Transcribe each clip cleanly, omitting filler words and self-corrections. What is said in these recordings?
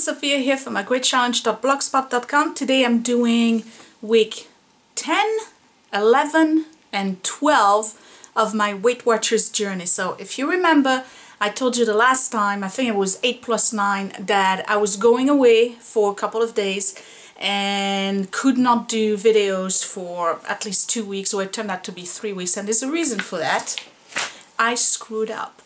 Sophia here from agreatchallenge.blogspot.com. Today I'm doing week 10, 11 and 12 of my Weight Watchers journey. So if you remember, I told you the last time, I think it was 8 plus 9, that I was going away for a couple of days and could not do videos for at least 2 weeks, or it turned out to be 3 weeks, and there's a reason for that. I screwed up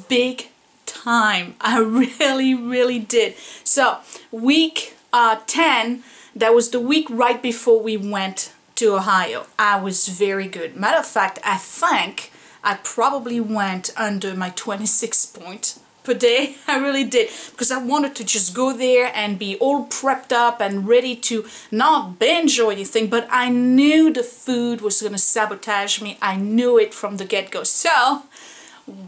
big time. I really did. So week 10, that was the week right before we went to Ohio. I was very good. Matter of fact, I think I probably went under my 26 point per day. I really did, because I wanted to just go there and be all prepped up and ready to not binge or anything, but I knew the food was going to sabotage me. I knew it from the get-go. So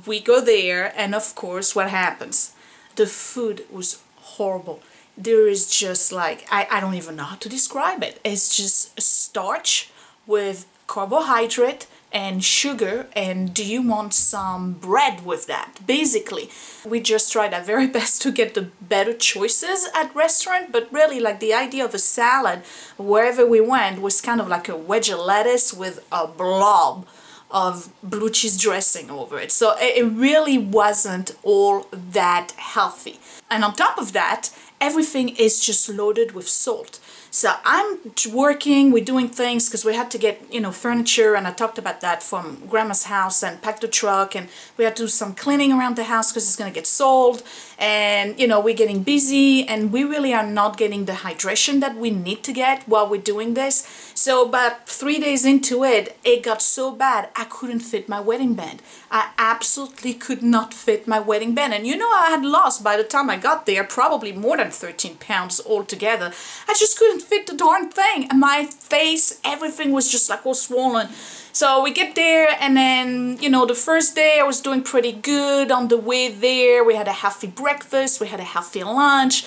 we go there, and of course what happens? The food was horrible. There is just like, I don't even know how to describe it. It's just starch with carbohydrate and sugar, and do you want some bread with that? Basically, we just tried our very best to get the better choices at restaurant, but really, like, the idea of a salad wherever we went was kind of like a wedge of lettuce with a blob of blue cheese dressing over it. So it really wasn't all that healthy. And on top of that, everything is just loaded with salt. So I'm working, we're doing things because we had to get, you know, furniture, and I talked about that, from grandma's house, and pack the truck, and we had to do some cleaning around the house because it's going to get sold, and, you know, we're getting busy, and we really are not getting the hydration that we need to get while we're doing this. So about 3 days into it, it got so bad I couldn't fit my wedding band. I absolutely could not fit my wedding band. And you know, I had lost, by the time I got there, probably more than 13 pounds altogether. I just couldn't fit the darn thing, and my face, everything was just like all swollen. So we get there, and then, you know, the first day I was doing pretty good. On the way there, we had a healthy breakfast, we had a healthy lunch,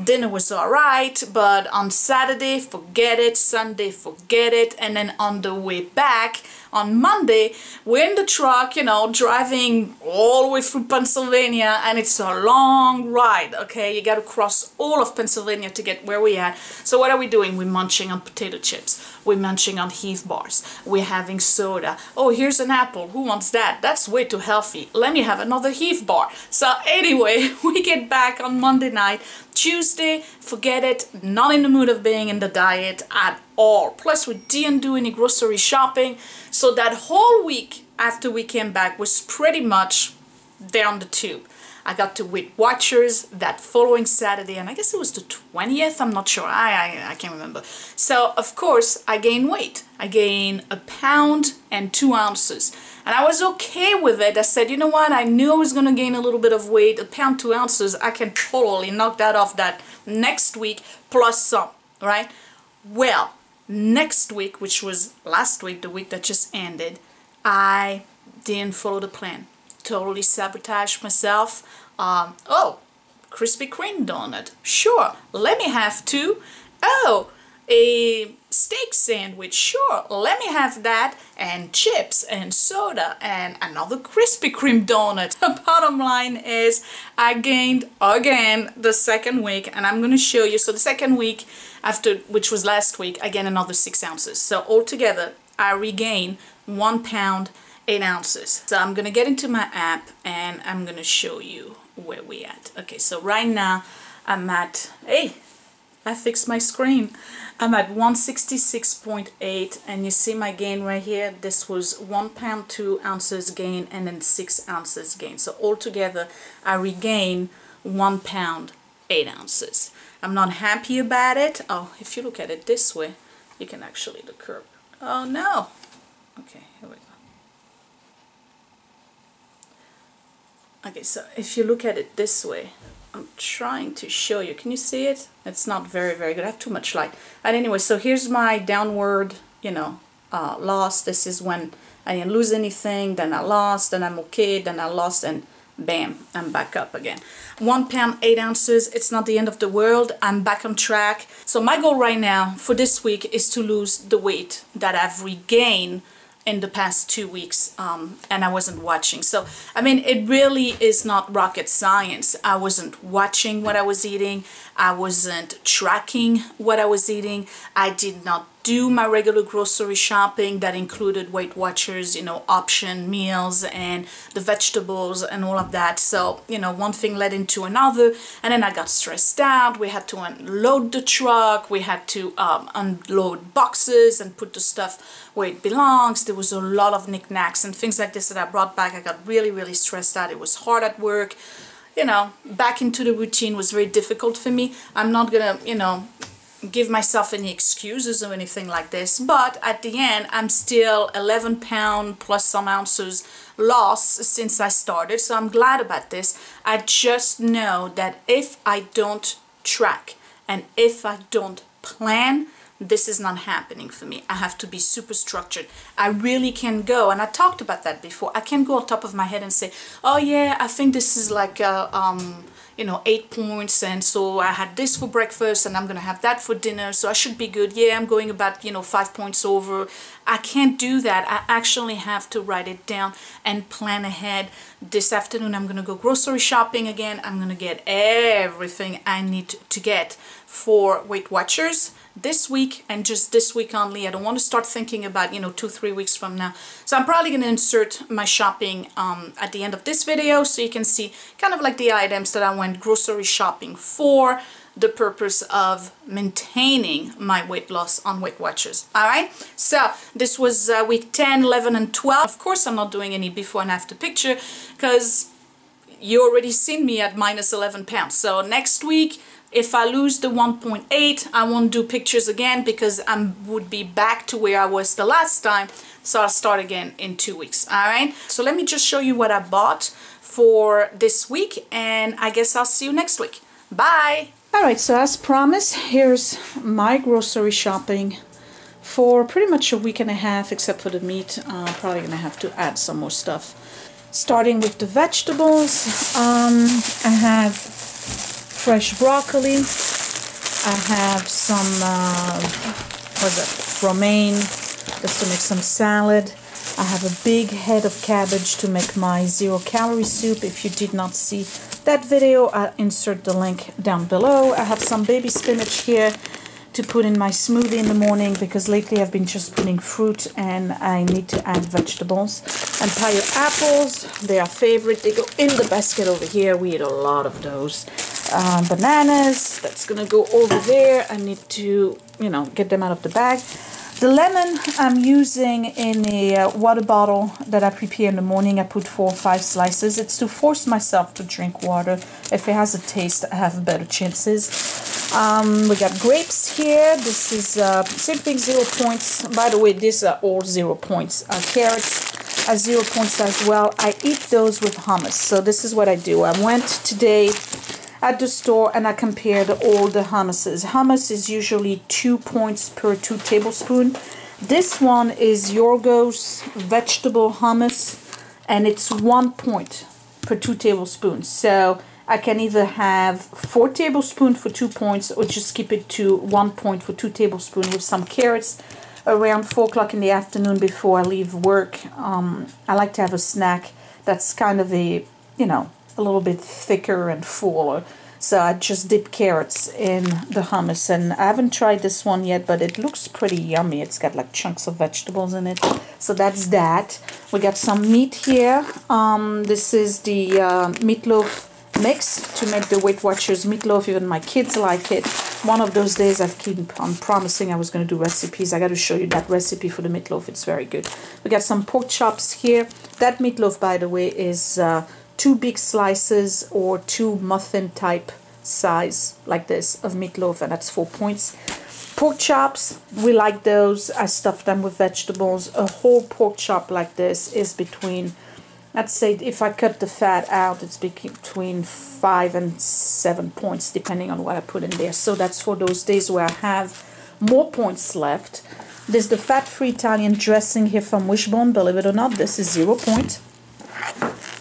dinner was alright, but on Saturday, forget it, Sunday, forget it, and then on the way back, on Monday, we're in the truck, you know, driving all the way through Pennsylvania, and it's a long ride, okay? You gotta cross all of Pennsylvania to get where we at. So what are we doing? We're munching on potato chips. We're munching on Heath bars. We're having soda. Oh, here's an apple. Who wants that? That's way too healthy. Let me have another Heath bar. So anyway, we get back on Monday night. Tuesday, forget it. Not in the mood of being in the diet at all. Plus, we didn't do any grocery shopping. So that whole week after we came back was pretty much down the tube. I got to Weight Watchers that following Saturday, and I guess it was the 20th, I'm not sure, I can't remember. So of course I gained weight. I gained 1 pound and 2 ounces, and I was okay with it. I said, you know what, I knew I was gonna gain a little bit of weight. 1 pound 2 ounces, I can totally knock that off that next week plus some, right? Well, next week, which was last week, the week that just ended, I didn't follow the plan. Totally sabotaged myself. Oh, Krispy Kreme donut. Sure, let me have 2. Oh, a steak sandwich. Sure, let me have that. And chips and soda and another Krispy Kreme donut. The bottom line is I gained again the second week, and I'm going to show you. So the second week after, which was last week, I gained another 6 ounces. So altogether, I regained 1 pound 8 ounces. So I'm gonna get into my app, and I'm gonna show you where we at. Okay, so right now I'm at, hey, I fixed my screen. I'm at 166.8, and you see my gain right here. This was 1 pound 2 ounces gain, and then 6 ounces gain. So altogether I regained 1 pound 8 ounces. I'm not happy about it. Oh, if you look at it this way, you can actually look up. Oh no. Okay, here we go. Okay, so if you look at it this way, I'm trying to show you. Can you see it? It's not very good. I have too much light. And anyway, so here's my downward, you know, loss. This is when I didn't lose anything, then I lost, then I'm okay, then I lost, and bam, I'm back up again. 1 pound 8 ounces. It's not the end of the world. I'm back on track. So my goal right now for this week is to lose the weight that I've regained in the past 2 weeks, and I wasn't watching. So, I mean, it really is not rocket science. I wasn't watching what I was eating. I wasn't tracking what I was eating. I did not do my regular grocery shopping that included Weight Watchers, you know, option meals and the vegetables and all of that. So, you know, one thing led into another, and then I got stressed out. We had to unload the truck. We had to unload boxes and put the stuff where it belongs. There was a lot of knickknacks and things like this that I brought back. I got really, really stressed out. It was hard at work. You know, back into the routine was very difficult for me. I'm not gonna, you know, give myself any excuses or anything like this, but at the end I'm still 11 pounds plus some ounces lost since I started, so I'm glad about this. I just know that if I don't track and if I don't plan, this is not happening for me. I have to be super structured. I really can go, and I talked about that before, I can go on top of my head and say, oh yeah, I think this is like you know, 8 points, and so I had this for breakfast and I'm gonna have that for dinner, so I should be good. Yeah, I'm going about, you know, 5 points over. I can't do that. I actually have to write it down and plan ahead. This afternoon I'm gonna go grocery shopping again. I'm gonna get everything I need to get for Weight Watchers this week, and just this week only. I don't want to start thinking about, you know, 2-3 weeks from now. So I'm probably going to insert my shopping at the end of this video, so you can see kind of like the items that I went grocery shopping for the purpose of maintaining my weight loss on Weight Watchers. Alright, so this was week 10, 11, and 12. Of course I'm not doing any before and after picture because you already seen me at minus 11 pounds. So next week, if I lose the 1.8, I won't do pictures again because I would be back to where I was the last time. So I'll start again in 2 weeks. All right. So let me just show you what I bought for this week, and I guess I'll see you next week. Bye. All right. So as promised, here's my grocery shopping for pretty much a week and a half, except for the meat. Probably gonna have to add some more stuff. Starting with the vegetables, I have fresh broccoli. I have some romaine just to make some salad. I have a big head of cabbage to make my 0-calorie soup. If you did not see that video, I'll insert the link down below. I have some baby spinach here to put in my smoothie in the morning because lately I've been just putting fruit and I need to add vegetables. And Empire apples, they are favorite. They go in the basket over here. We eat a lot of those. Bananas, that's gonna go over there. I need to, you know, get them out of the bag. The lemon I'm using in a water bottle that I prepare in the morning. I put 4 or 5 slices. It's to force myself to drink water. If it has a taste, I have better chances. We got grapes here. This is same thing, 0 points. By the way, these are all 0 points. Carrots are 0 points as well. I eat those with hummus. So this is what I do. I went today at the store and I compared all the hummuses. Hummus is usually 2 points per 2 tablespoons. This one is Yorgos vegetable hummus and it's 1 point per 2 tablespoons. So I can either have 4 tablespoons for 2 points or just keep it to 1 point for 2 tablespoons with some carrots around 4 o'clock in the afternoon before I leave work. I like to have a snack that's kind of a, you know, a little bit thicker and fuller. So I just dip carrots in the hummus, and I haven't tried this one yet, but it looks pretty yummy. It's got like chunks of vegetables in it. So that's that. We got some meat here. This is the meatloaf mix to make the Weight Watchers meatloaf. Even my kids like it. One of those days I keep on promising I was going to do recipes. I got to show you that recipe for the meatloaf. It's very good. We got some pork chops here. That meatloaf, by the way, is 2 big slices or 2 muffin type size like this of meatloaf, and that's 4 points. Pork chops, we like those. I stuff them with vegetables. A whole pork chop like this is between, let's say if I cut the fat out, it's between 5 and 7 points depending on what I put in there. So that's for those days where I have more points left. There's the fat-free Italian dressing here from Wishbone. Believe it or not, this is 0 point.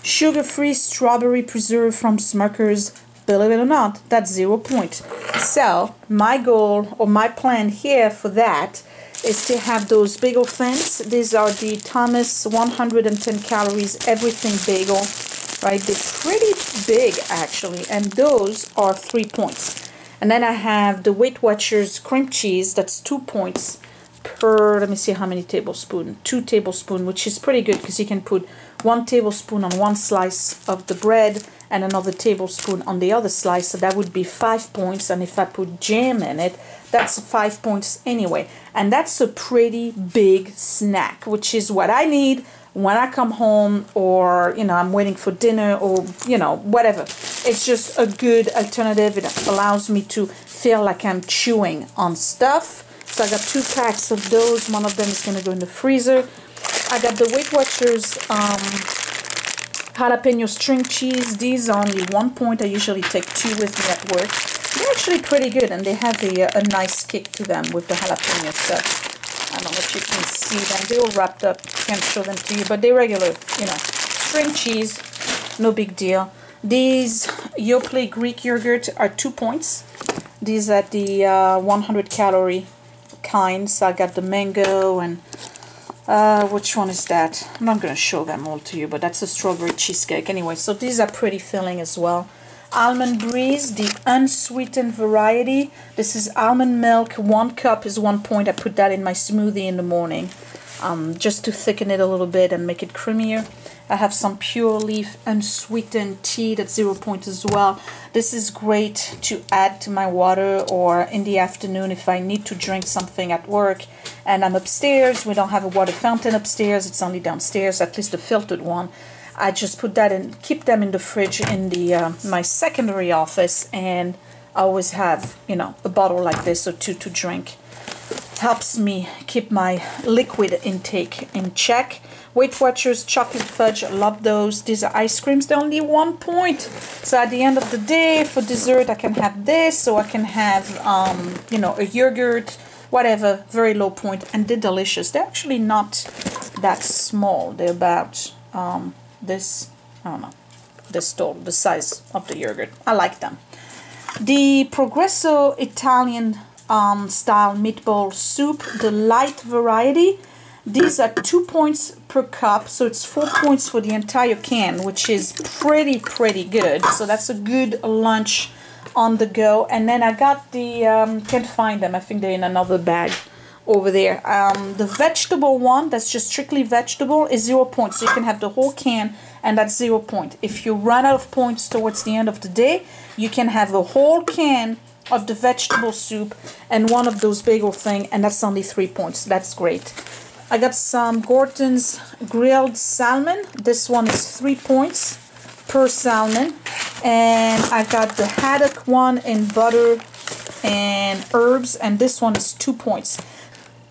Sugar-free strawberry preserve from Smucker's, believe it or not, that's 0 point. So my goal or my plan here for that They still have those bagel thins. These are the Thomas 110 calories everything bagel, right? They're pretty big actually, and those are 3 points. And then I have the Weight Watchers cream cheese. That's 2 points per, let me see how many tablespoons. 2 tablespoons, which is pretty good because you can put 1 tablespoon on one slice of the bread and another tablespoon on the other slice, so that would be 5 points. And if I put jam in it, that's 5 points anyway. And that's a pretty big snack, which is what I need when I come home, or you know, I'm waiting for dinner, or you know, whatever. It's just a good alternative. It allows me to feel like I'm chewing on stuff. So I got 2 packs of those. One of them is going to go in the freezer. I got the Weight Watchers jalapeno string cheese. These are only 1 point. I usually take 2 with me at work. They're actually pretty good, and they have a nice kick to them with the jalapeno stuff. I don't know if you can see them. They're all wrapped up. Can't show them to you, but they're regular, you know, string cheese. No big deal. These Yoplait Greek yogurt are 2 points. These are the 100 calorie kind. So I got the mango and which one is that? I'm not going to show them all to you, but that's a strawberry cheesecake. Anyway, so these are pretty filling as well. Almond Breeze, the unsweetened variety. This is almond milk. 1 cup is 1 point. I put that in my smoothie in the morning, just to thicken it a little bit and make it creamier. I have some Pure Leaf unsweetened tea, that's 0 point as well. This is great to add to my water, or in the afternoon if I need to drink something at work and I'm upstairs. We don't have a water fountain upstairs, it's only downstairs, at least the filtered one. I just put that in, keep them in the fridge in the my secondary office, and I always have, you know, a bottle like this or 2 to drink. Helps me keep my liquid intake in check. Weight Watchers chocolate fudge, I love those. These are ice creams, they're only 1 point. So at the end of the day, for dessert, I can have this, or I can have, you know, a yogurt, whatever, very low point, and they're delicious. They're actually not that small. They're about this, I don't know, this tall, the size of the yogurt. I like them. The Progresso Italian style meatball soup, the light variety. These are 2 points per cup, so it's 4 points for the entire can, which is pretty good. So that's a good lunch on the go. And then I got the, can't find them, I think they're in another bag over there. The vegetable one, that's just strictly vegetable, is 0 points. So you can have the whole can, and that's 0 point. If you run out of points towards the end of the day, you can have the whole can of the vegetable soup and one of those bagel thing, and that's only 3 points. That's great. I got some Gorton's grilled salmon. This one is 3 points per salmon. And I got the haddock one in butter and herbs, and this one is 2 points.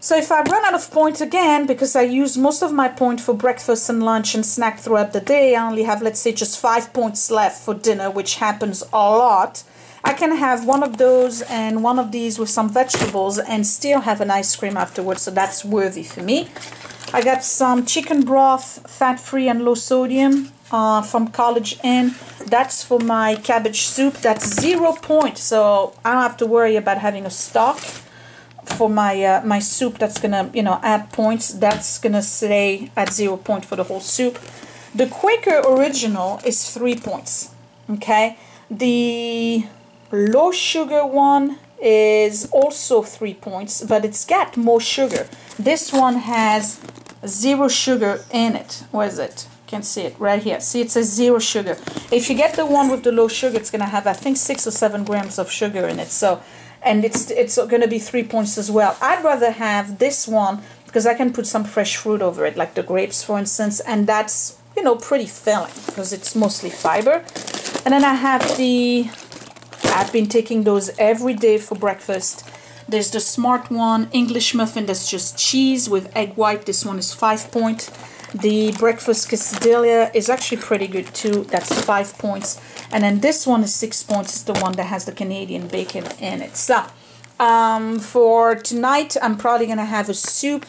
So if I run out of points again, because I use most of my point for breakfast and lunch and snack throughout the day, I only have, let's say, just 5 points left for dinner, which happens a lot. I can have one of those and one of these with some vegetables and still have an ice cream afterwards, so that's worthy for me. I got some chicken broth, fat-free and low sodium from College Inn. That's for my cabbage soup. That's 0 points, so I don't have to worry about having a stock for my my soup that's gonna, you know, add points. That's gonna stay at 0 point for the whole soup. The Quaker Original is 3 points. Okay, the low sugar one is also 3 points, but it's got more sugar. This one has 0 sugar in it. Where is it? Can't see it right here. See, it says 0 sugar. If you get the one with the low sugar, it's gonna have, I think, 6 or 7 grams of sugar in it. So, and it's gonna be 3 points as well. I'd rather have this one because I can put some fresh fruit over it, like the grapes, for instance, and that's, you know, pretty filling because it's mostly fiber. And then I have the, I've been taking those every day for breakfast. There's the Smart One English muffin, that's just cheese with egg white. This one is 5 points. The breakfast quesadilla is actually pretty good too. That's 5 points. And then this one is 6 points. It's the one that has the Canadian bacon in it. So for tonight, I'm probably gonna have a soup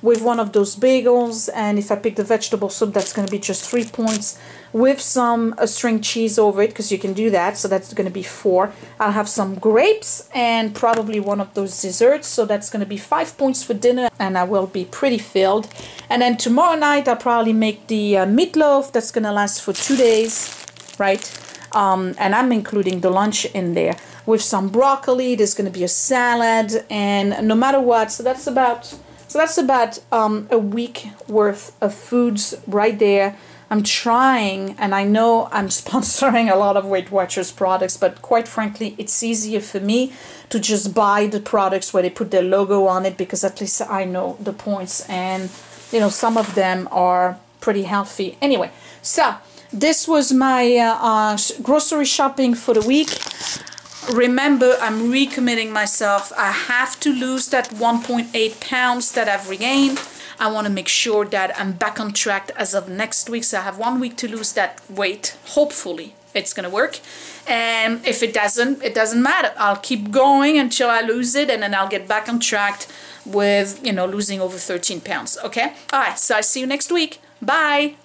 with one of those bagels, and if I pick the vegetable soup, that's going to be just 3 points with some string cheese over it, because you can do that, so that's going to be 4. I'll have some grapes and probably one of those desserts, so that's going to be 5 points for dinner, and I will be pretty filled. And then tomorrow night I'll probably make the meatloaf. That's going to last for 2 days, right? And I'm including the lunch in there with some broccoli. There's going to be a salad, and no matter what, so that's about a week worth of foods right there. I'm trying, and I know I'm sponsoring a lot of Weight Watchers products, but quite frankly, it's easier for me to just buy the products where they put their logo on it, because at least I know the points, and you know, some of them are pretty healthy. Anyway, so this was my grocery shopping for the week. Remember, I'm recommitting myself. I have to lose that 1.8 pounds that I've regained. I want to make sure that I'm back on track as of next week. So I have 1 week to lose that weight. Hopefully it's going to work. And if it doesn't matter. I'll keep going until I lose it, and then I'll get back on track with, you know, losing over 13 pounds. Okay? All right. So I'll see you next week. Bye.